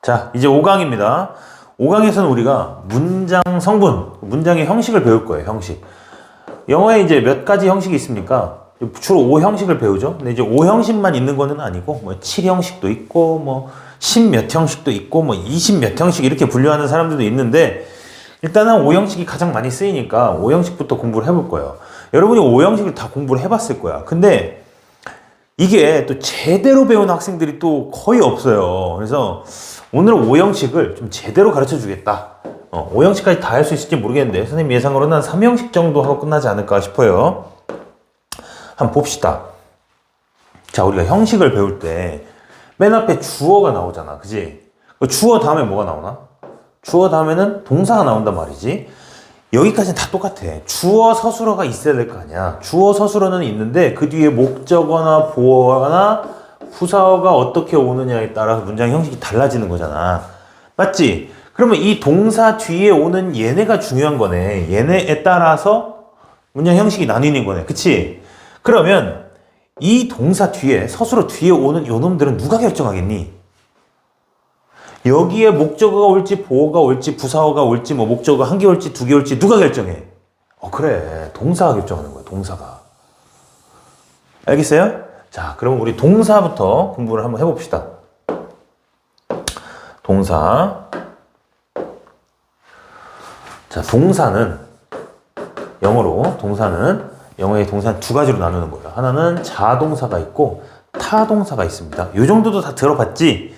자, 이제 5강입니다. 5강에서는 우리가 문장 성분, 문장의 형식을 배울 거예요, 형식. 영어에 이제 몇 가지 형식이 있습니까? 주로 5형식을 배우죠. 근데 이제 5형식만 있는 거는 아니고, 뭐 7형식도 있고, 뭐 10몇 형식도 있고, 뭐 20몇 형식 이렇게 분류하는 사람들도 있는데, 일단은 5형식이 가장 많이 쓰이니까 5형식부터 공부를 해볼 거예요. 여러분이 5형식을 다 공부를 해봤을 거야. 근데 이게 또 제대로 배운 학생들이 또 거의 없어요. 그래서 오늘은 5형식을 좀 제대로 가르쳐 주겠다. 5형식까지 다 할 수 있을지 모르겠는데 선생님 예상으로는 한 3형식 정도 하고 끝나지 않을까 싶어요. 한번 봅시다. 자, 우리가 형식을 배울 때 맨 앞에 주어가 나오잖아. 그지? 주어 다음에 뭐가 나오나? 주어 다음에는 동사가 나온단 말이지. 여기까지는 다 똑같아. 주어 서술어가 있어야 될 거 아니야. 주어 서술어는 있는데 그 뒤에 목적어나 보어나 부사어가 어떻게 오느냐에 따라서 문장 형식이 달라지는 거잖아. 맞지? 그러면 이 동사 뒤에 오는 얘네가 중요한 거네. 얘네에 따라서 문장 형식이 나뉘는 거네. 그치? 그러면 이 동사 뒤에 서술어 뒤에 오는 요 놈들은 누가 결정하겠니? 여기에 목적어가 올지 보어가 올지 부사어가 올지 뭐 목적어가 한 개 올지 두 개 올지 누가 결정해? 그래. 동사가 결정하는 거야. 동사가. 알겠어요? 자, 그럼 우리 동사부터 공부를 한번 해봅시다. 동사. 자, 동사는 영어의 동사는 두 가지로 나누는 거예요. 하나는 자동사가 있고 타동사가 있습니다. 이 정도도 다 들어봤지?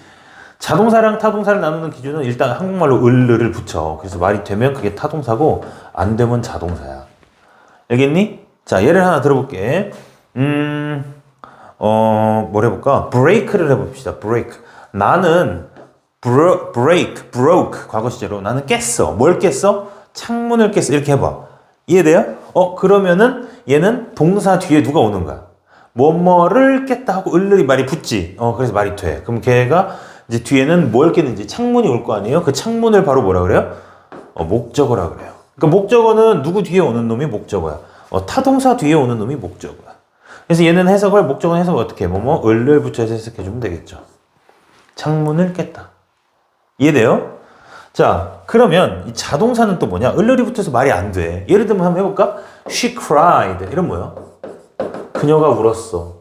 자동사랑 타동사를 나누는 기준은 일단 한국말로 을을 붙여. 그래서 말이 되면 그게 타동사고 안 되면 자동사야. 알겠니? 자, 예를 하나 들어볼게. 뭘 해볼까? break를 해봅시다. break. 나는 broke 과거 시제로 나는 깼어. 뭘 깼어? 창문을 깼어. 이렇게 해봐. 이해돼요? 그러면은 얘는 동사 뒤에 누가 오는 거야? 뭐뭐를 깼다 하고 을이 말이 붙지. 그래서 말이 돼. 그럼 걔가 이제 뒤에는 뭘 깼는지 창문이 올 거 아니에요? 그 창문을 바로 뭐라 그래요? 목적어라 그래요. 그러니까 목적어는 누구 뒤에 오는 놈이 목적어야. 타동사 뒤에 오는 놈이 목적어야. 그래서 얘는 목적어는 해석을 어떻게 해? 을을 붙여서 해석해주면 되겠죠. 창문을 깼다. 이해돼요? 자, 그러면 이 자동사는 또 뭐냐? 을이 붙어서 말이 안 돼. 예를 들면 한번 해볼까? She cried. 이런 뭐야? 그녀가 울었어.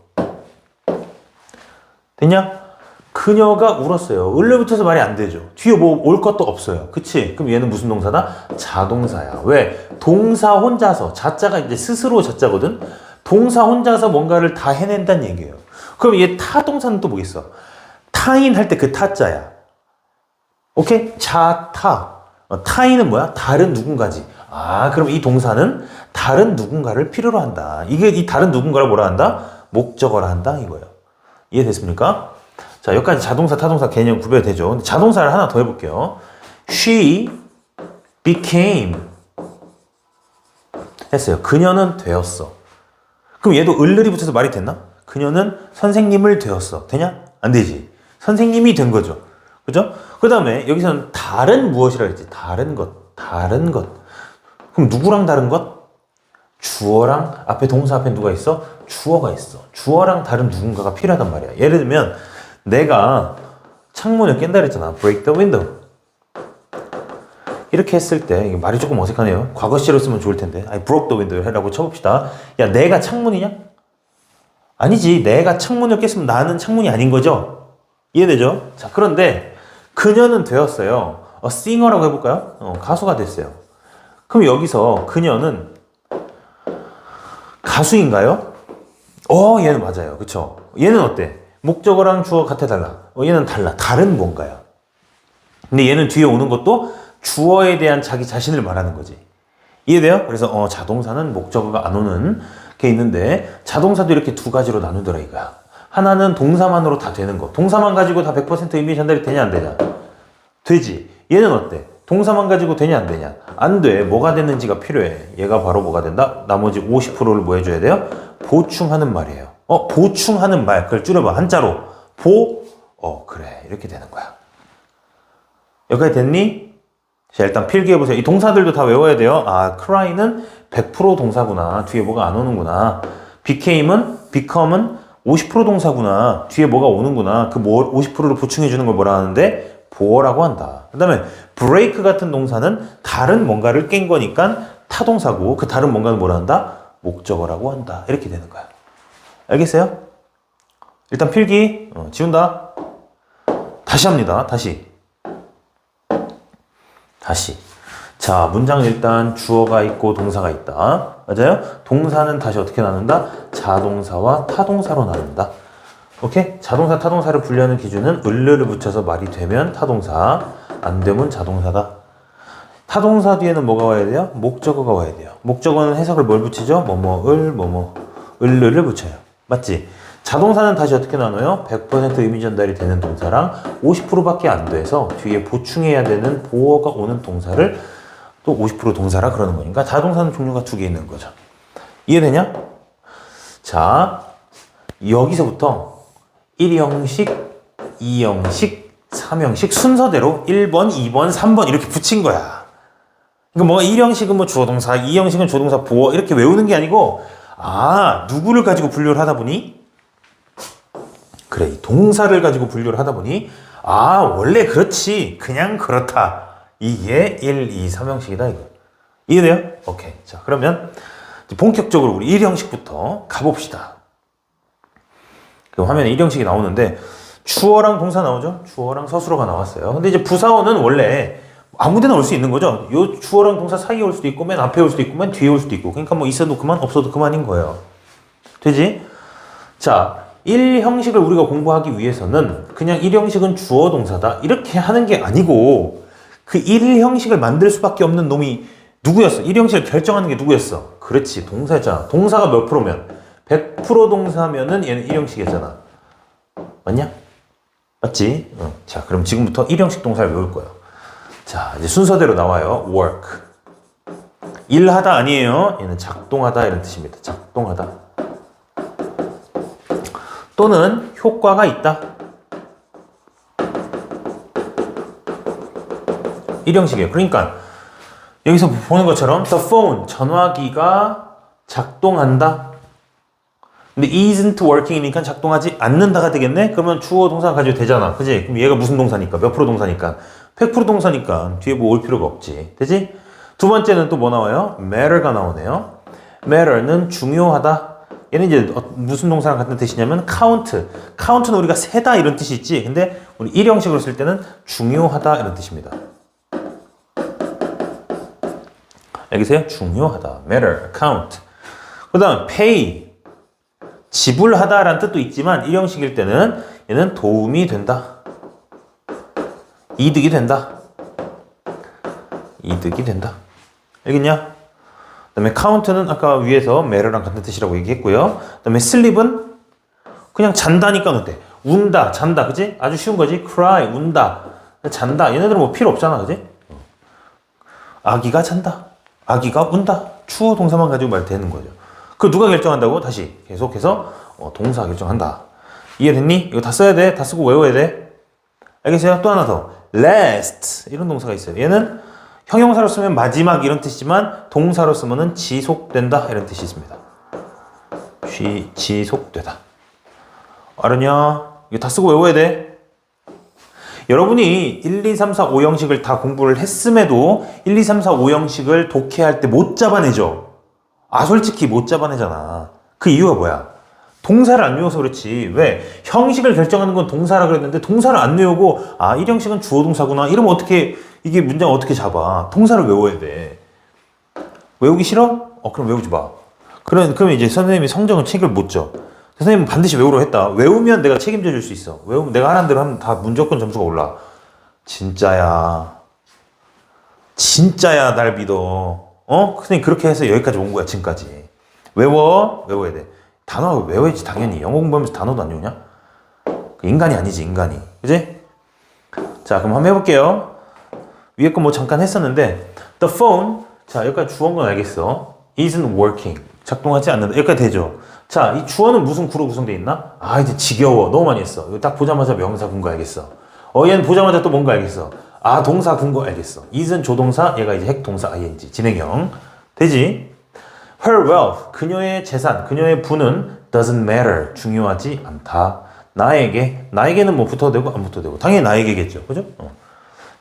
됐냐? 그녀가 울었어요. 을을 붙어서 말이 안 되죠. 뒤에 뭐 올 것도 없어요. 그치? 그럼 얘는 무슨 동사다? 자동사야. 왜? 동사 혼자서. 자자가 이제 스스로 자자거든? 동사 혼자서 뭔가를 다 해낸다는 얘기예요. 그럼 얘 타동사는 또 뭐 있어? 타인 할 때 그 타자야. 오케이? 자타. 타인은 뭐야? 다른 누군가지. 그럼 이 동사는 다른 누군가를 필요로 한다. 이 다른 누군가를 뭐라 한다? 목적어라 한다 이거예요. 이해됐습니까? 자, 여기까지 자동사, 타동사 개념 구별되죠. 근데 자동사를 하나 더 해볼게요. She became 했어요. 그녀는 되었어. 그럼 얘도 을을이 붙여서 말이 됐나? 그녀는 선생님을 되었어. 되냐? 안 되지. 선생님이 된 거죠. 그죠? 그 다음에 여기서는 다른 무엇이라 했지? 다른 것. 그럼 누구랑 다른 것? 주어랑 앞에 동사 앞에 누가 있어? 주어가 있어. 주어랑 다른 누군가가 필요하단 말이야. 예를 들면 내가 창문을 깬다 그랬잖아. break the window. 이렇게 했을 때 이게 말이 조금 어색하네요. 과거 시제로 쓰면 좋을 텐데. I broke the window 라고 쳐봅시다. 야, 내가 창문이냐? 아니지. 내가 창문을 깼으면 나는 창문이 아닌 거죠? 이해되죠? 자, 그런데 그녀는 되었어요. 싱어라고 해볼까요? 가수가 됐어요. 그럼 여기서 그녀는 가수인가요? 얘는 맞아요. 그쵸? 얘는 어때? 목적어랑 주어 같아 달라? 얘는 달라. 다른 뭔가야. 근데 얘는 뒤에 오는 것도 주어에 대한 자기 자신을 말하는 거지. 이해돼요? 그래서 자동사는 목적어가 안 오는 게 있는데 자동사도 이렇게 두 가지로 나누더라 이거야. 하나는 동사만으로 다 되는 거. 동사만 가지고 다 100% 의미 전달이 되냐 안 되냐? 되지. 얘는 어때? 동사만 가지고 되냐 안 되냐? 안 돼. 뭐가 됐는지가 필요해. 얘가 바로 뭐가 된다? 나머지 50%를 뭐 해줘야 돼요? 보충하는 말이에요. 보충하는 말. 그걸 줄여봐. 한자로. 그래. 이렇게 되는 거야. 여기까지 됐니? 자, 일단 필기해보세요. 이 동사들도 다 외워야 돼요. cry는 100% 동사구나. 뒤에 뭐가 안 오는구나. become은 50% 동사구나. 뒤에 뭐가 오는구나. 그 50%를 보충해주는 걸 뭐라 하는데? 보어라고 한다. 그 다음에 break 같은 동사는 다른 뭔가를 깬 거니까 타동사고 그 다른 뭔가는 뭐라 한다? 목적어라고 한다. 이렇게 되는 거야. 알겠어요? 일단 필기 지운다. 다시 합니다. 다시. 자, 문장은 일단 주어가 있고 동사가 있다. 맞아요? 동사는 다시 어떻게 나눈다? 자동사와 타동사로 나눈다. 오케이? 자동사, 타동사를 분류하는 기준은 을를 붙여서 말이 되면 타동사, 안 되면 자동사다. 타동사 뒤에는 뭐가 와야 돼요? 목적어가 와야 돼요. 목적어는 해석을 뭘 붙이죠? 을을 붙여요. 맞지? 자동사는 다시 어떻게 나눠요? 100% 의미 전달이 되는 동사랑 50%밖에 안 돼서 뒤에 보충해야 되는 보어가 오는 동사를 또 50% 동사라 그러는 거니까 자동사는 종류가 두 개 있는 거죠. 이해되냐? 자, 여기서부터 1형식, 2형식, 3형식 순서대로 1번, 2번, 3번 이렇게 붙인 거야. 그러니까 뭐가 1형식은 뭐 주어동사, 2형식은 주어동사, 보어 이렇게 외우는 게 아니고 누구를 가지고 분류를 하다 보니 그래, 이 동사를 가지고 분류를 하다 보니 원래 그렇지, 그냥 그렇다. 이게 1, 2, 3형식이다 이거. 이해돼요? 오케이. 자, 그러면 본격적으로 우리 1형식부터 가봅시다. 그럼 화면에 1형식이 나오는데 주어랑 동사 나오죠? 주어랑 서술어가 나왔어요. 근데 이제 부사어는 원래 아무데나 올 수 있는 거죠. 요 주어랑 동사 사이에 올 수도 있고 맨 앞에 올 수도 있고 맨 뒤에 올 수도 있고 그러니까 뭐 있어도 그만 없어도 그만인 거예요. 되지? 자, 1형식을 우리가 공부하기 위해서는 그냥 1형식은 주어 동사다 이렇게 하는 게 아니고 그 1형식을 만들 수밖에 없는 놈이 누구였어? 1형식을 결정하는 게 누구였어? 그렇지, 동사였잖아. 동사가 몇 프로면? 100% 동사면은 얘는 1형식이잖아. 맞냐? 맞지? 자, 그럼 지금부터 1형식 동사를 외울 거예요. 자, 이제 순서대로 나와요. work. 일하다 아니에요. 얘는 작동하다 이런 뜻입니다. 작동하다. 또는 효과가 있다. 1형식이에요. 그러니까 여기서 보는 것처럼 the phone, 전화기가 작동한다. 근데 isn't working이니까 작동하지 않는다가 되겠네? 그러면 주어 동사 가지고 되잖아. 그지? 그럼 얘가 무슨 동사니까? 몇 프로 동사니까? 100% 동사니까 뒤에 뭐 올 필요가 없지. 되지? 두 번째는 또 뭐 나와요? matter가 나오네요. matter는 중요하다. 얘는 이제 무슨 동사랑 같은 뜻이냐면 count. count는 우리가 세다 이런 뜻이 있지. 근데 우리 1형식으로 쓸 때는 중요하다 이런 뜻입니다. 알겠어요? 중요하다. matter, count. 그 다음 pay. 지불하다라는 뜻도 있지만 1형식일 때는 얘는 도움이 된다. 이득이 된다. 이득이 된다. 알겠냐? 그 다음에 count는 아까 위에서 matter랑 같은 뜻이라고 얘기했고요. 그 다음에 sleep은 그냥 잔다니까 어때? 운다, 잔다, 그지? 아주 쉬운 거지? cry, 운다, 잔다. 얘네들은 뭐 필요 없잖아, 그지? 아기가 잔다. 아기가 운다. 추호 동사만 가지고 말 되는 거죠. 그 누가 결정한다고? 다시 계속해서 동사 결정한다. 이해됐니? 이거 다 써야 돼. 다 쓰고 외워야 돼. 알겠어요? 또 하나 더. last 이런 동사가 있어요. 얘는 형용사로 쓰면 마지막 이런 뜻이지만 동사로 쓰면은 지속된다 이런 뜻이 있습니다. 지속되다. 알았냐? 이거 다 쓰고 외워야 돼. 여러분이 1, 2, 3, 4, 5형식을 다 공부를 했음에도 1, 2, 3, 4, 5형식을 독해할 때 못 잡아내죠. 솔직히 못 잡아내잖아. 그 이유가 뭐야? 동사를 안 외워서 그렇지. 왜? 형식을 결정하는 건 동사라 그랬는데 동사를 안 외우고 1형식은 주어 동사구나. 이러면 어떻게 이게 문장 어떻게 잡아? 동사를 외워야 돼. 외우기 싫어? 그럼 외우지 마. 그러면 이제 선생님이 성적은 책을 못 져. 선생님은 반드시 외우려 했다. 외우면 내가 책임져 줄 수 있어. 외우면 내가 하라는 대로 하면 다 무조건 점수가 올라. 진짜야. 진짜야, 날 믿어. 선생님 그렇게 해서 여기까지 온 거야, 지금까지. 외워야 돼. 단어 외워야지, 당연히. 영어 공부하면서 단어도 안 외우냐? 인간이 아니지, 인간이. 그지? 자, 그럼 한번 해볼게요. 위에 거 뭐 잠깐 했었는데, the phone. 자, 여기까지 주어인 건 알겠어. isn't working. 작동하지 않는다. 여기까지 되죠? 자, 이 주어는 무슨 구로 구성되어 있나? 이제 지겨워. 너무 많이 했어. 이거 딱 보자마자 명사 군 거 알겠어. 얘는 보자마자 또 뭔가 알겠어. 동사 군 거 알겠어. is는 조동사, 얘가 이제 핵동사 ing, 진행형. 되지? Her wealth, 그녀의 재산, 그녀의 부는 doesn't matter, 중요하지 않다. 나에게는 뭐 붙어도 되고 안 붙어도 되고 당연히 나에게겠죠. 그죠?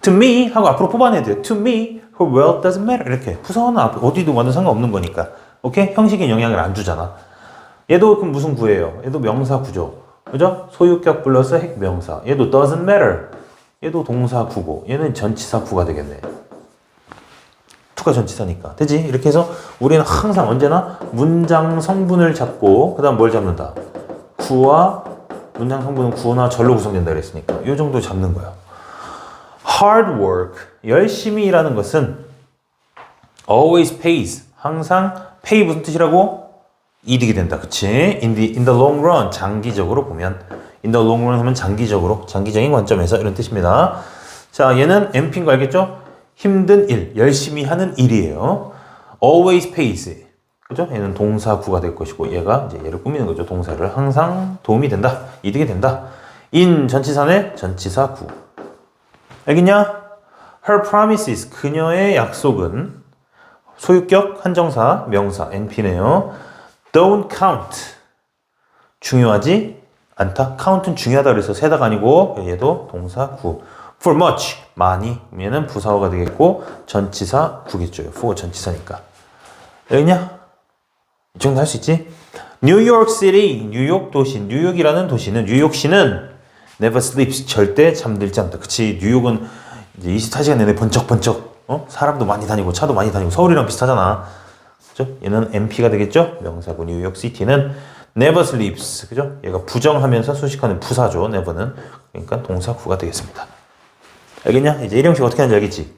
To me 하고 앞으로 뽑아내야 돼요. To me, her wealth doesn't matter. 이렇게 부사어는 어디도 완전 상관없는 거니까. 오케이? 형식에 영향을 안 주잖아. 얘도 그럼 무슨 구예요? 얘도 명사 구죠. 그죠? 소유격 플러스 핵명사. 얘도 doesn't matter. 얘도 동사 구고. 얘는 전치사 구가 되겠네. 투가 전치사니까. 되지? 이렇게 해서 우리는 항상 언제나 문장 성분을 잡고 그 다음 뭘 잡는다? 구와 문장 성분은 구나 절로 구성된다 그랬으니까 이 정도 잡는 거야. Hard work, 열심히 일하는 것은 always pays, 항상 pay 무슨 뜻이라고? 이득이 된다. 그치? In the long run, 장기적으로 보면 in the long run 하면 장기적으로, 장기적인 관점에서 이런 뜻입니다. 자, 얘는 MP인 거 알겠죠? 힘든 일, 열심히 하는 일이에요. Always pays. 그죠? 얘는 동사구가 될 것이고, 얘가 이제 얘를 꾸미는 거죠. 동사를 항상 도움이 된다, 이득이 된다. in 전치사네 전치사구. 알겠냐? Her promises, 그녀의 약속은 소유격, 한정사, 명사, NP네요. Don't count. 중요하지 않다. count은 중요하다 그래서 세다가 아니고 얘도 동사구. For much, 많이. 얘는 부사어가 되겠고 전치사 구겠죠. for 전치사니까. 알겠냐? 이 정도 할 수 있지? 뉴욕 시티, 뉴욕 도시, 뉴욕이라는 도시는, 뉴욕시는 never sleeps, 절대 잠들지 않다. 그치? 뉴욕은 이제 24시간 내내 번쩍번쩍, 사람도 많이 다니고 차도 많이 다니고 서울이랑 비슷하잖아. 그죠? 얘는 MP가 되겠죠? 명사구 뉴욕 시티는 never sleeps. 그죠? 얘가 부정하면서 수식하는 부사죠. never는. 그러니까 동사구가 되겠습니다. 알겠냐? 이제 일형식 어떻게 하는지 알겠지?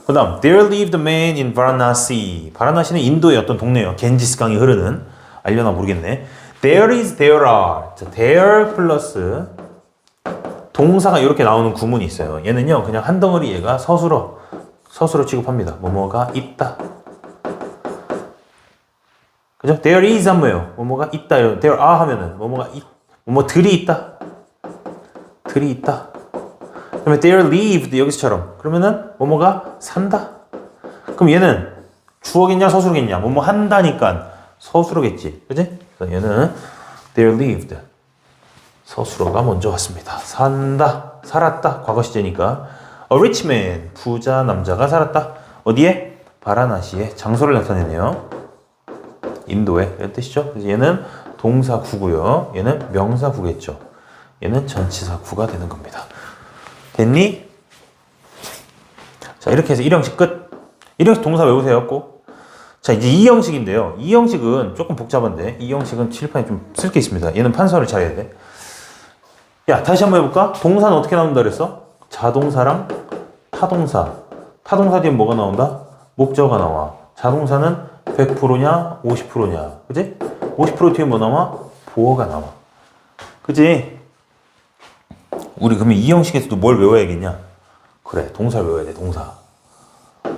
그 다음, there lived a man in Varanasi. 바라나시는 인도의 어떤 동네예요. 겐지스 강이 흐르는. 알려나 모르겠네. There is, there are. 자, there 플러스 동사가 이렇게 나오는 구문이 있어요. 얘는요, 그냥 한 덩어리 얘가 서술어 취급합니다. 뭐뭐가 있다. 그죠? There is 하면 뭐예요? 뭐뭐가 있다. There are 하면은 뭐뭐들이 있다. 들이 있다. 그러면 there lived 여기서처럼 그러면은 뭐뭐가 산다. 그럼 얘는 주어겠냐 서술어겠냐? 뭐뭐 한다니까 서술어겠지. 그지? 그래서 얘는 there lived 서술어가 먼저 왔습니다. 산다, 살았다. 과거 시제니까. A rich man 부자 남자가 살았다. 어디에? 바라나시에. 장소를 나타내네요. 인도에. 이런 뜻이죠. 그래서 얘는 동사구고요. 얘는 명사구겠죠. 얘는 전치사구가 되는 겁니다. 됐니? 자, 이렇게 해서 1형식 끝. 1형식 동사 외우세요, 꼭. 자, 이제 2형식인데요. 2형식은 조금 복잡한데, 2형식은 칠판에 좀 쓸 게 있습니다. 얘는 판서를 잘해야 돼. 야, 다시 한번 해볼까? 동사는 어떻게 나온다 그랬어? 자동사랑 타동사. 타동사 뒤에 뭐가 나온다? 목적어가 나와. 자동사는 100%냐, 50%냐. 그지? 50% 뒤에 뭐 나와? 보어가 나와. 그지? 우리 그러면 이 형식에서도 뭘 외워야겠냐? 그래, 동사를 외워야 돼, 동사.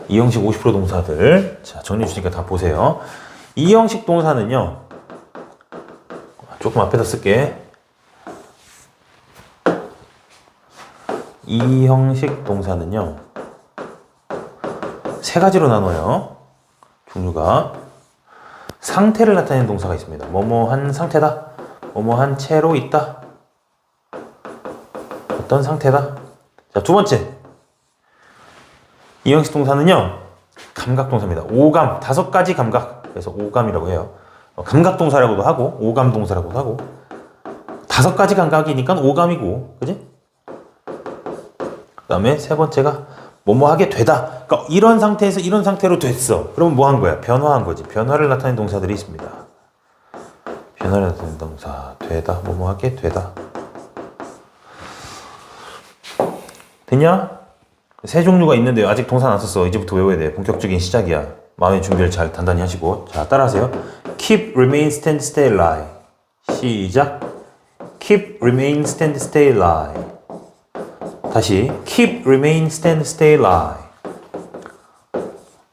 이 형식 50% 동사들. 자, 정리해 주니까 다 보세요. 이 형식 동사는요, 조금 앞에다 쓸게. 이 형식 동사는요, 세 가지로 나눠요. 종류가. 상태를 나타내는 동사가 있습니다. 뭐뭐한 상태다. 뭐뭐한 채로 있다. 어떤 상태다. 자, 두 번째. 이 형식 동사는요, 감각 동사입니다. 오감, 5가지 감각. 그래서 오감이라고 해요. 감각 동사라고도 하고, 오감 동사라고도 하고. 5가지 감각이니까 오감이고, 그지? 그 다음에 세 번째가 뭐뭐 하게 되다. 그러니까 이런 상태에서 이런 상태로 됐어. 그러면 뭐 한 거야? 변화한 거지. 변화를 나타내는 동사들이 있습니다. 변화를 나타내는 동사. 되다. 뭐뭐 하게 되다. 됐냐? 세 종류가 있는데요. 아직 동사 안 썼어. 이제부터 외워야 돼. 본격적인 시작이야. 마음의 준비를 잘 단단히 하시고. 자, 따라하세요. Keep, remain, stand, stay, lie. 시작. Keep, remain, stand, stay, lie. 다시. Keep, remain, stand, stay, lie.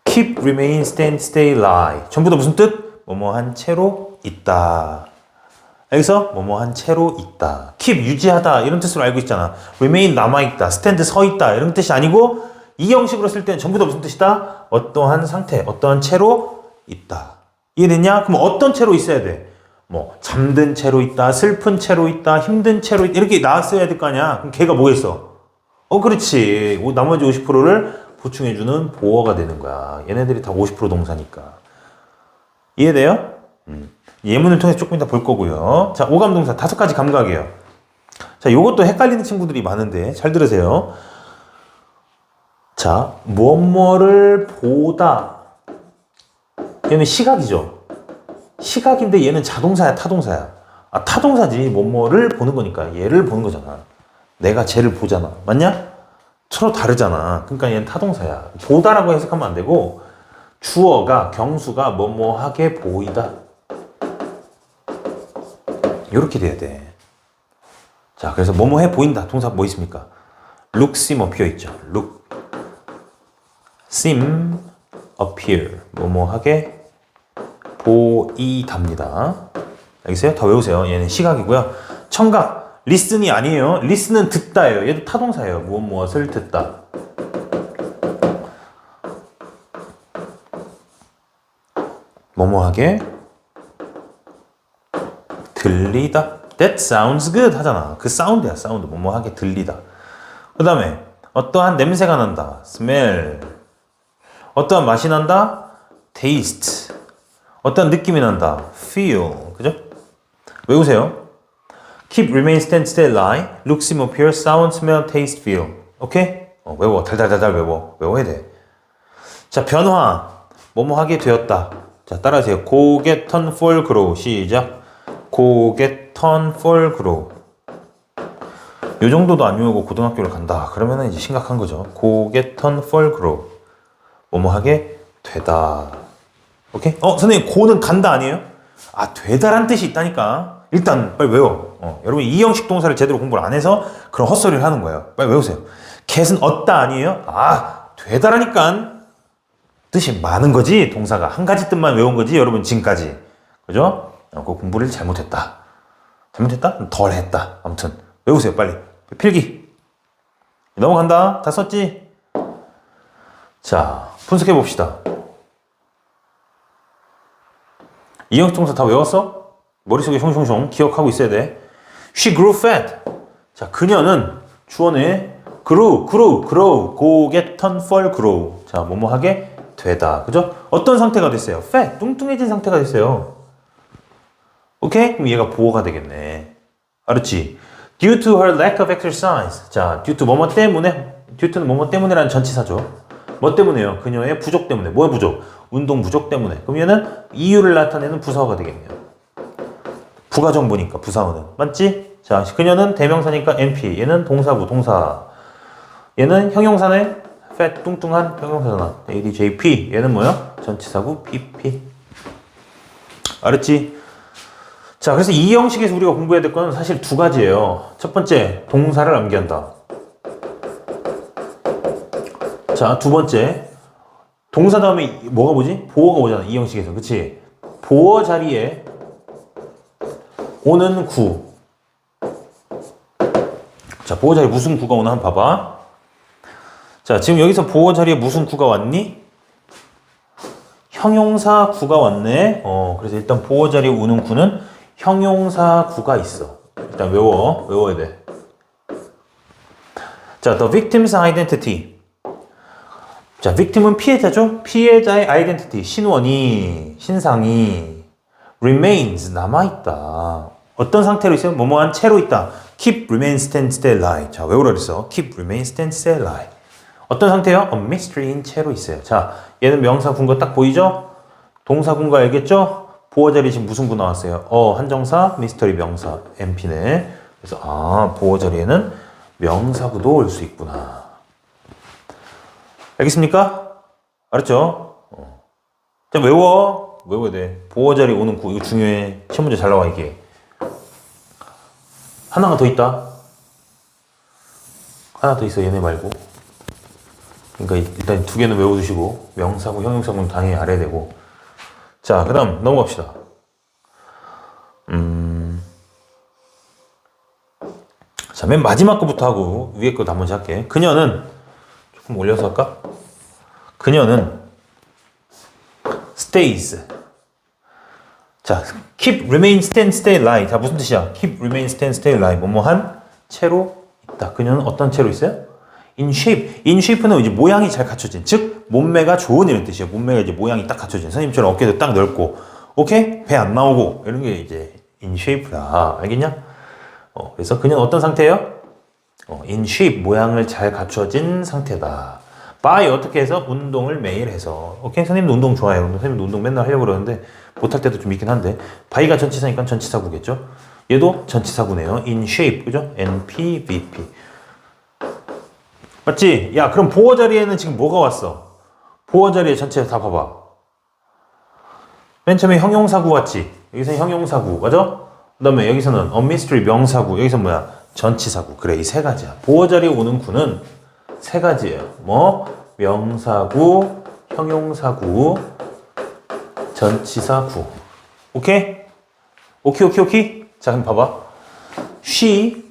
Keep, remain, stand, stay, lie. 전부 다 무슨 뜻? 뭐뭐한 채로 있다. 여기서 뭐뭐한 채로 있다. keep 유지하다 이런 뜻으로 알고 있잖아. remain 남아있다. stand 서있다 이런 뜻이 아니고 이 형식으로 쓸 때는 전부 다 무슨 뜻이다? 어떠한 상태, 어떠한 채로 있다. 이해됐냐? 그럼 어떤 채로 있어야 돼? 뭐 잠든 채로 있다, 슬픈 채로 있다, 힘든 채로 있다 이렇게 나왔어야 될 거 아니야. 그럼 걔가 뭐겠어? 그렇지. 나머지 50%를 보충해주는 보어가 되는 거야. 얘네들이 다 50% 동사니까. 이해돼요? 예문을 통해서 조금 이따 볼 거고요. 자, 오감동사 5가지 감각이에요. 자, 요것도 헷갈리는 친구들이 많은데 잘 들으세요. 자, 뭐뭐를 보다. 얘는 시각이죠. 시각인데 얘는 자동사야, 타동사야. 타동사지. 뭐뭐를 보는 거니까 얘를 보는 거잖아. 내가 쟤를 보잖아. 맞냐? 서로 다르잖아. 그러니까 얘는 타동사야. 보다라고 해석하면 안 되고 주어가, 경수가 뭐뭐하게 보이다. 이렇게 돼야 돼. 자, 그래서 뭐뭐해 보인다. 동사 뭐 있습니까? look, seem, appear 있죠. look, seem, appear. 뭐뭐하게 보이답니다. 알겠어요? 다 외우세요. 얘는 시각이고요. 청각, listen이 아니에요. listen은 듣다예요. 얘도 타동사예요. 무엇을 듣다. 뭐뭐하게 들리다. That sounds good 하잖아. 그 사운드야, 사운드. 뭐뭐하게 들리다. 그 다음에 어떠한 냄새가 난다. smell. 어떠한 맛이 난다. taste. 어떠한 느낌이 난다. feel. 그죠? 외우세요. keep, remain, stand, stay, lie. look, seem, appear, sound, smell, taste, feel. 오케이? 외워. 달달달달 외워. 외워야 돼. 자, 변화. 뭐뭐하게 되었다. 자, 따라하세요. go, get, turn, fall, grow. 시작. go, get, turn, fall, grow. 요 정도도 안 외우고 고등학교를 간다. 그러면은 이제 심각한 거죠. go, get, turn, fall, grow. 뭐뭐하게 되다. 오케이? 선생님, go는 간다 아니에요? 되다란 뜻이 있다니까. 일단 빨리 외워. 여러분 이 형식 동사를 제대로 공부를 안 해서 그런 헛소리를 하는 거예요. 빨리 외우세요. get은 얻다 아니에요? 되다라니까. 뜻이 많은 거지. 동사가 한 가지 뜻만 외운 거지. 여러분 지금까지. 그죠? 그 공부를 잘못했다. 잘못했다? 덜 했다. 아무튼 외우세요. 빨리. 필기. 넘어간다. 다 썼지? 자, 분석해 봅시다. 이 형식 동사 다 외웠어? 머릿속에 숑숑숑 기억하고 있어야 돼. She grew fat. 자, 그녀는 주어네. grow, go, get, turn, fall, grow. 자, 뭐뭐하게 되다. 그죠? 어떤 상태가 됐어요? fat, 뚱뚱해진 상태가 됐어요. 오케이? 그럼 얘가 보어가 되겠네. 알았지? Due to her lack of exercise. 자, due to 뭐뭐 때문에. due to는 뭐뭐 때문에라는 전치사죠. 뭐 때문에요? 그녀의 부족 때문에. 뭐의 부족? 운동 부족 때문에. 그럼 얘는 이유를 나타내는 부사어가 되겠네요. 부가정보니까 부사어는. 맞지? 자, 그녀는 대명사니까 NP. 얘는 동사부, 동사. 얘는 형용사네. fat, 뚱뚱한 형용사잖아. ADJP. 얘는 뭐야? 전치사구 PP. 알았지? 자, 그래서 이 형식에서 우리가 공부해야 될 거는 사실 2가지예요. 첫 번째, 동사를 암기한다. 자, 2번째, 동사 다음에 뭐가 뭐지? 보어가 오잖아. 이 형식에서. 그치? 보어 자리에 오는 구. 자, 보어 자리에 무슨 구가 오나 한번 봐봐. 자, 지금 여기서 보어 자리에 무슨 구가 왔니? 형용사 구가 왔네. 그래서 일단 보어 자리에 오는 구는 형용사 구가 있어. 일단 외워야 돼. 자, the victim's identity. 자, victim은 피해자죠? 피해자의 identity, 신원이, 신상이 remains, 남아있다. 어떤 상태로 있어요? 뭐뭐한 채로 있다. keep, remain, stand, stay, lie. 자, 외우라 그랬어. keep, remain, stand, stay, lie. 어떤 상태요? a mystery인 채로 있어요. 자, 얘는 명사 군거 딱 보이죠? 동사 군거 알겠죠? 보어 자리 지금 무슨 구 나왔어요? 한정사, mystery 명사, MP네. 그래서 보어 자리에는 명사구도 올 수 있구나. 알겠습니까? 알았죠? 자, 외워야 돼. 보어 자리 오는 구, 이거 중요해. 시험 문제 잘 나와, 이게. 하나가 더 있다. 하나 더 있어, 얘네 말고. 그러니까 일단 2개는 외워두시고, 명사구, 형용사구는 당연히 알아야 되고. 자, 그 다음 넘어갑시다. 자, 맨 마지막 거부터 하고, 위에 거 나머지 할게. 그녀는, 조금 올려서 할까? 그녀는 stays. 자, keep, remain, stand, stay, lie. 자, 무슨 뜻이야? keep, remain, stand, stay, lie. 뭐뭐한 채로 있다. 그녀는 어떤 채로 있어요? in shape. in shape는 이제 모양이 잘 갖춰진, 즉 몸매가 좋은 이런 뜻이에요. 몸매가 이제 모양이 딱 갖춰진. 선생님처럼 어깨도 딱 넓고, 오케이? 배 안 나오고 이런 게 이제 in shape다. 알겠냐? 그래서 그녀는 어떤 상태예요? in shape, 모양을 잘 갖춰진 상태다. by 어떻게 해서? 운동을 매일 해서. 오케이? 선생님도 운동 좋아해요. 선생님도 운동 맨날 하려고 그러는데 못할 때도 좀 있긴 한데, by가 전치사니까 전치사구겠죠? 얘도 전치사구네요. in shape, 그죠? NPVP. 맞지? 야, 그럼 보어 자리에는 지금 뭐가 왔어? 보어 자리에 전체 다 봐봐. 맨 처음에 형용사구 왔지? 여기서는 형용사구, 맞아? 그 다음에 여기서는 a mystery 명사구, 여기서 뭐야? 전치사구. 그래, 이 세 가지야. 보어 자리에 오는 구는 세 가지예요. 뭐? 명사구, 형용사구, 전치사구. 오케이? 오케이? 자, 그럼 봐봐. She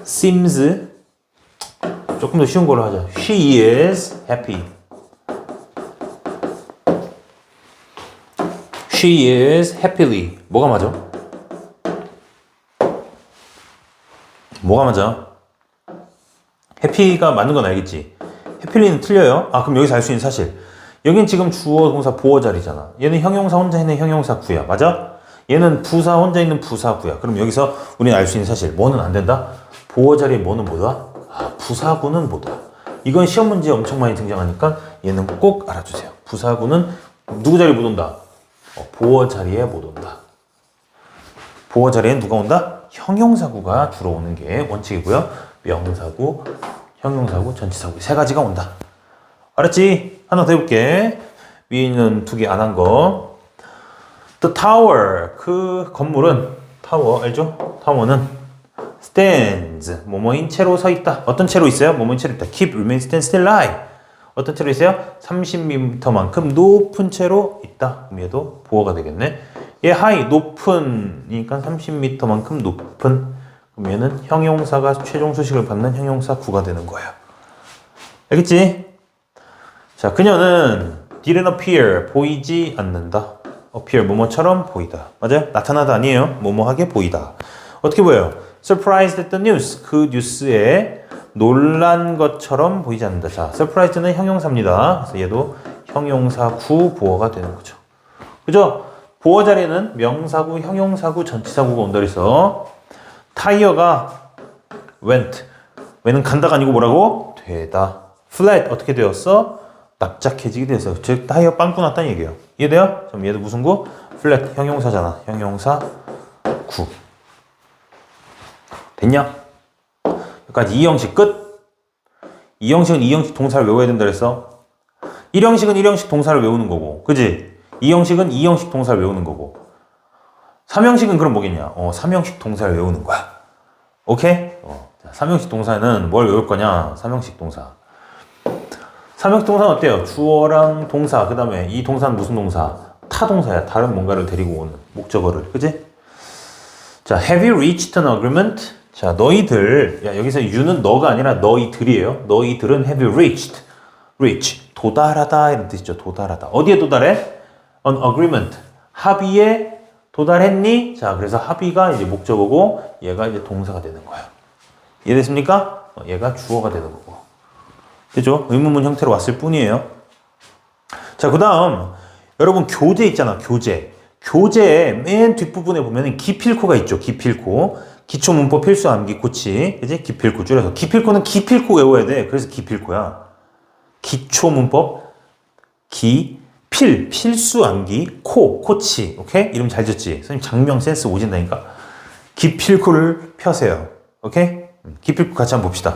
seems, 조금 더 쉬운 걸로 하자. She is happy. She is happily. 뭐가 맞아? 뭐가 맞아? happy가 맞는 건 알겠지? happy는 틀려요. 아, 그럼 여기서 알 수 있는 사실. 여긴 지금 주어, 동사, 보어 자리잖아. 얘는 형용사 혼자 있는 형용사 구야. 맞아? 얘는 부사 혼자 있는 부사 구야. 그럼 여기서 우리는 알 수 있는 사실. 뭐는 안 된다? 보어 자리에 뭐는 뭐다? 아, 부사구는 뭐다? 이건 시험 문제에 엄청 많이 등장하니까 얘는 꼭 알아주세요. 부사구는 누구 자리에 못 온다? 보어 자리에 못 온다. 보어 자리엔 누가 온다? 형용사구가 주로 오는 게 원칙이고요. 명사구, 형용사구, 전치사구 세 가지가 온다. 알았지? 하나 더 해볼게. 위에 있는 두 개 안 한 거. The tower, 그 건물은 타워 알죠? 타워는 stands, 뭐뭐인 채로 서 있다. 어떤 채로 있어요? 뭐뭐인 채로 있다. keep, remain, stand, still, lie. 어떤 채로 있어요? 30m만큼 높은 채로 있다. 그럼 얘도 보어가 되겠네. 얘 high, 높은이니까 30m만큼 높은. 그럼 얘는 형용사가 최종 수식을 받는 형용사 구가 되는 거야. 알겠지? 자, 그녀는 didn't appear, 보이지 않는다. appear, 뭐뭐처럼 보이다. 맞아요? 나타나다 아니에요. 뭐뭐하게 보이다. 어떻게 보여요? surprised at the news, 그 뉴스에 놀란 것처럼 보이지 않는다. 자, surprised는 형용사입니다. 그래서 얘도 형용사 구 보어가 되는 거죠. 그죠? 보어 자리에는 명사구, 형용사구, 전치사구가 온다 그래서 타이어가 went, went은 간다가 아니고 뭐라고? 되다. flat 어떻게 되었어? 납작해지게 돼서, 즉 타이어 빵꾸 났다는 얘기예요. 이해돼요? 그럼 얘도 무슨 구? flat, 형용사잖아. 형용사 구. 됐냐? 여기까지 2형식 끝. 2형식은 2형식 동사를 외워야 된다 그랬어. 1형식은 1형식 동사를 외우는 거고, 그지? 2형식은 2형식 동사를 외우는 거고. 3형식은 그럼 뭐겠냐? 3형식 동사를 외우는 거야. 오케이? 3형식 동사는 뭘 외울 거냐? 3형식 동사. 3형식 동사는 어때요? 주어랑 동사, 그 다음에 이 동사는 무슨 동사? 타동사야. 다른 뭔가를 데리고 오는 목적어를. 그지? 자, have you reached an agreement? 자, 너희들, 야, 여기서 you는 너가 아니라 너희들이에요. 너희들은 have you reached? reach, 도달하다 이런 뜻이죠. 도달하다. 어디에 도달해? an agreement, 합의에 도달했니? 자, 그래서 합의가 이제 목적어고 얘가 이제 동사가 되는 거야. 이해됐습니까? 얘가 주어가 되는 거고. 그죠? 의문문 형태로 왔을 뿐이에요. 자, 그 다음 여러분 교재 있잖아. 교재의 맨 뒷부분에 보면 기필코가 있죠. 기필코. 기초문법 필수 암기 코치. 그지? 기필코 줄여서. 기필코는 기필코 외워야 돼. 그래서 기필코야. 기초문법 필수 암기 코치. 오케이? 이름 잘 졌지? 선생님 장명 센스 오진다니까. 기필코를 펴세요. 오케이? 기필코 같이 한번 봅시다.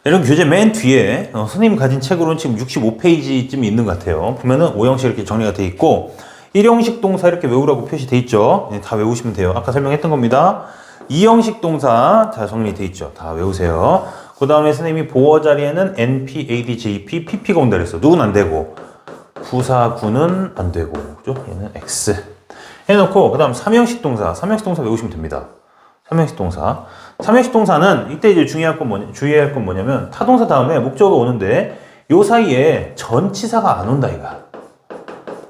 이런 교재 맨 뒤에 선생님이 가진 책으로는 지금 65페이지쯤 있는 것 같아요. 보면은 5형식 이렇게 정리가 돼 있고 1형식 동사 이렇게 외우라고 표시돼 있죠. 다 외우시면 돼요. 아까 설명했던 겁니다. 2형식 동사 다 정리돼 있죠. 다 외우세요. 그 다음에 선생님이 보어 자리에는 NP, AD, JP, PP가 온다 그랬어. 누군 안 되고 부사구는 안 되고, 그죠? 얘는 X 해놓고 그 다음 3형식 동사 외우시면 됩니다. 3형식 동사는 이때 이제 주의할 건 뭐냐면 타동사 다음에 목적어가 오는데 요 사이에 전치사가 안 온다 이거야.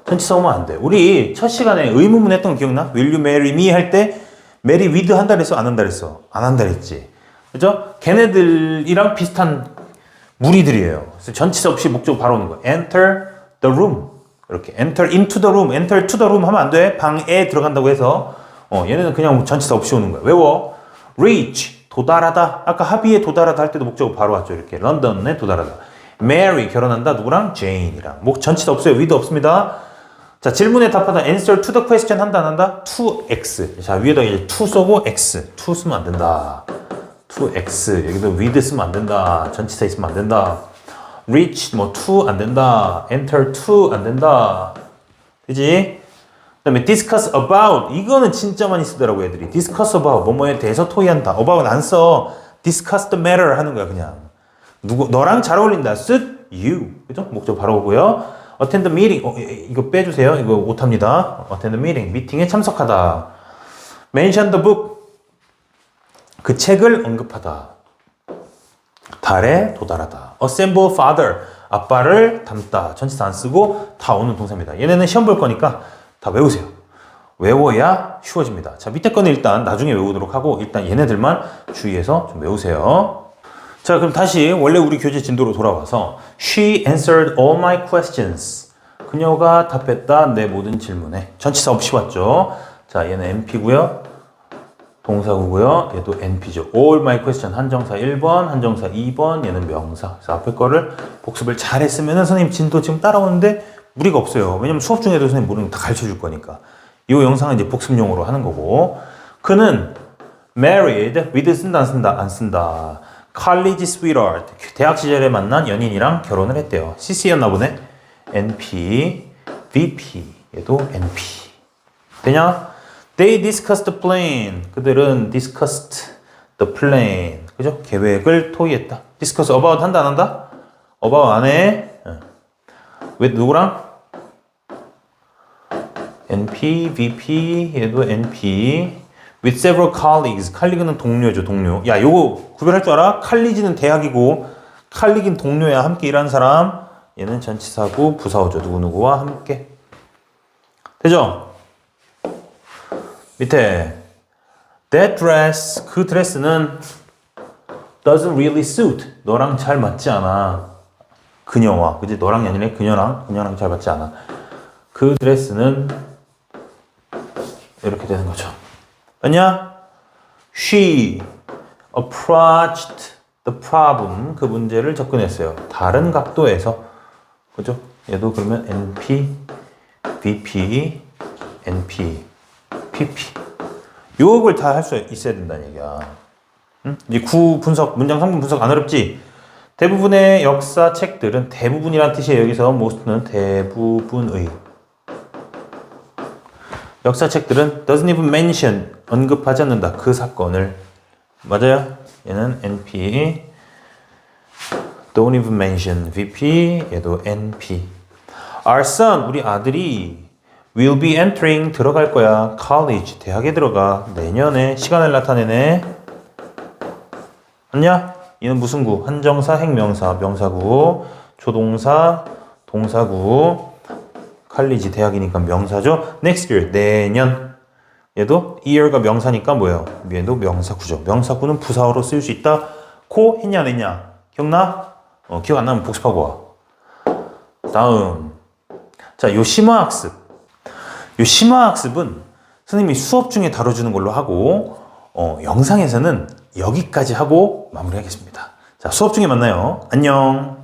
전치사 오면 안 돼. 우리 첫 시간에 의문문 했던 거 기억나? Will you marry me 할 때 marry with 한다 그랬어? 안 한다 그랬어? 안 한다 그랬지. 그죠? 걔네들이랑 비슷한 무리들이에요. 그래서 전치사 없이 목적 바로 오는 거예요. enter the room. 이렇게 enter into the room, enter to the room 하면 안 돼. 방에 들어간다고 해서 얘네는 그냥 전치사 없이 오는 거야. 외워. reach, 도달하다. 아까 합의에 도달하다 할 때도 목적어 바로 왔죠. 이렇게 런던에 도달하다. marry, 결혼한다. 누구랑? Jane이랑. 전치사 없어요. with 없습니다. 자, 질문에 답하다. answer to the question 한다 안 한다? to x. 자, 위에다 이제 to 써고 x. to 쓰면 안 된다. to x. 여기도 with 쓰면 안 된다. 전치사 있으면 안 된다. reach to 안 된다. enter to 안 된다. 그지? 그 다음에 discuss about. 이거는 진짜 많이 쓰더라고 애들이. discuss about. 뭐뭐에 대해서 토의한다. about 안 써. discuss the matter 하는 거야 그냥. 너랑 잘 어울린다. suit you. 그죠? 목적 바로 오고요. attend the meeting. 이거 빼주세요. 이거 못합니다. attend the meeting. 미팅에 참석하다. mention the book. 그 책을 언급하다. 달에 도달하다. assemble father. 아빠를 담다. 전치사 안 쓰고 다 오는 동사입니다. 얘네는 시험 볼 거니까 다 외우세요. 외워야 쉬워집니다. 자, 밑에 거는 일단 나중에 외우도록 하고 일단 얘네들만 주의해서 좀 외우세요. 자, 그럼 다시 원래 우리 교재 진도로 돌아와서 She answered all my questions. 그녀가 답했다 내 모든 질문에. 전치사 없이 왔죠. 자, 얘는 NP고요. 동사구고요. 얘도 NP죠. All my question. 한정사 1번, 한정사 2번. 얘는 명사. 그래서 앞에 거를 복습을 잘 했으면 선생님 진도 지금 따라오는데 무리가 없어요. 왜냐면 수업 중에도 선생님 모르는 거 다 가르쳐 줄 거니까. 이 영상은 이제 복습용으로 하는 거고. 그는 married, with 쓴다 안 쓴다? 안 쓴다. college sweetheart. 대학 시절에 만난 연인이랑 결혼을 했대요. CC였나 보네. NP, VP. 얘도 NP. 되냐? They discussed the plan. 그들은 discussed the plan. 그죠? 계획을 토의했다. discuss about 한다 안 한다? about 안 해. with 누구랑? NP, VP, 얘도 NP. with several colleagues. colleague는 동료죠, 동료. 야, 요거 구별할 줄 알아? college는 대학이고, colleague는 동료야. 함께 일하는 사람. 얘는 전치사고 부사어죠. 누구누구와 함께. 되죠? 밑에 that dress, 그 드레스는 doesn't really suit. 너랑 잘 맞지 않아. 그녀와. 그지? 너랑 아니라 그녀랑 잘 맞지 않아. 그 드레스는 이렇게 되는 거죠. 아니야? She approached the problem. 그 문제를 접근했어요. 다른 각도에서. 그죠? 얘도 그러면 NP, VP, NP, PP. 요걸 다 할 수 있어야 된다는 얘기야. 응? 이제 구 분석, 문장 성분 분석 안 어렵지? 대부분의 역사 책들은 대부분이란 뜻이에요. 여기서 most는 대부분의. 역사 책들은 doesn't even mention, 언급하지 않는다. 그 사건을. 맞아요? 얘는 NP. don't even mention, VP. 얘도 NP. Our son, 우리 아들이 will be entering, 들어갈 거야. college, 대학에 들어가. 내년에 시간을 나타내네. 맞냐? 얘는 무슨 구? 한정사, 행명사, 명사구, 조동사, 동사구, college, 대학이니까 명사죠. next year, 내년. 얘도 year가 명사니까 뭐예요? 얘도 명사구죠. 명사구는 부사어로 쓸 수 있다. 코 했냐 안 했냐? 기억나? 기억 안 나면 복습하고 와. 다음. 자, 요 심화학습. 요 심화학습은 선생님이 수업 중에 다뤄주는 걸로 하고 영상에서는 여기까지 하고 마무리하겠습니다. 자, 수업 중에 만나요. 안녕.